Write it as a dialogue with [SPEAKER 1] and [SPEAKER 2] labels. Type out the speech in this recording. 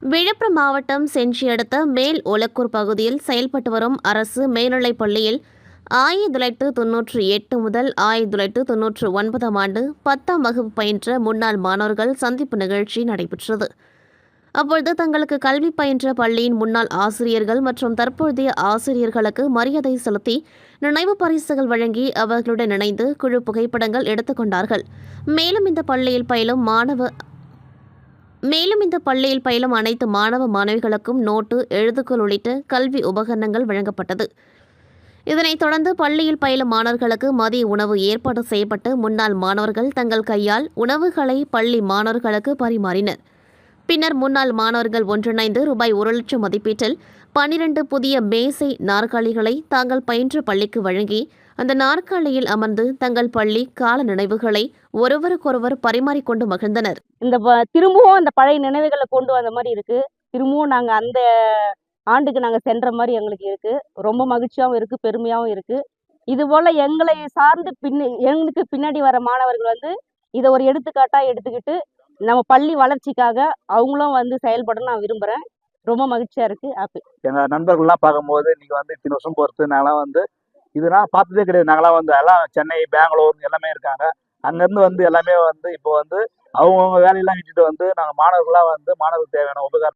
[SPEAKER 1] விழுப்புரம் மாவட்டம் செஞ்சி அடுத்த மேல் ஒலக்கூர் பகுதியில் செயல்பட்டு வரும் அரசு மேல்நிலைப் பள்ளியில் 1998 முதல் 1999 ஆண்டு 10ஆம் வகுப்பு பயின்ற முன்னாள் மாணவர்கள் சந்திப்பு நிகழ்ச்சி நடைபெற்றது. அப்பொழுது தங்களுக்கு கல்வி பயின்ற பள்ளியின் முன்னாள் ஆசிரியர்கள் மற்றும் தற்போதைய ஆசிரியர்களுக்கு மரியாதை செலுத்தி நினைவு பரிசுகள் வழங்கி அவர்களுடன் இணைந்து குழு புகைப்படங்கள் எடுத்துக்கொண்டார்கள். மேலும் இந்த பள்ளியில் பயிலும் அனைத்து மாணவ மாணவிகளுக்கும் நோட்டு, எழுதுகோல் உள்ளிட்ட கல்வி உபகரணங்கள் வழங்கப்பட்டது. இதனைத் தொடர்ந்து பள்ளியில் பயிலும் மாணவர்களுக்கு மதிய உணவு ஏற்பாடு செய்யப்பட்டு முன்னாள் மாணவர்கள் தங்கள் கையால் உணவுகளை பள்ளி மாணவர்களுக்கு பரிமாறினர். பின்னர் முன்னாள் மாணவர்கள் ஒன்றிணைந்து ரூபாய் 1,00,000 மதிப்பீட்டில் 12 புதிய மேசை நாற்காலிகளை தாங்கள் பயின்ற பள்ளிக்கு வழங்கி அந்த நாற்காலியில் அமர்ந்து தங்கள் பள்ளி கால நினைவுகளை ஒருவருக்கொருவர் பரிமாறிக்கொண்டு மகிழ்ந்தனர்.
[SPEAKER 2] திரும்பவும் அந்த பழைய நினைவுகளை கொண்டு வந்த மாதிரி இருக்கு. திரும்பவும் நாங்கள் அந்த ஆண்டுக்கு நாங்கள் சென்ற மாதிரி எங்களுக்கு இருக்கு. ரொம்ப மகிழ்ச்சியாகவும் இருக்கு, பெருமையாகவும் இருக்கு. இது போல எங்களை சார்ந்து எங்களுக்கு பின்னாடி வர மாணவர்கள் இதை ஒரு எடுத்துக்காட்டா எடுத்துக்கிட்டு நம்ம பள்ளி வளர்ச்சிக்காக அவங்களும் செயல்படணும் நான் விரும்புகிறேன். ரொம்ப மகிழ்ச்சியா இருக்கு. ஹாப்பி.
[SPEAKER 3] எங்கள் நண்பர்கள்லாம் பார்க்கும்போது இன்னைக்கு இத்தனை வருஷம் பொறுத்து நாங்களாம் இதெல்லாம் பார்த்ததே கிடையாது. நாங்களாம் எல்லாம் சென்னை, பெங்களூர் எல்லாமே இருக்காங்க. அங்கேருந்து எல்லாமே இப்போ அவங்கவுங்க வேலையெல்லாம் விட்டுட்டு நாங்கள் மாணவர்களாக மாணவர்களுக்கு தேவையான உபகாரம்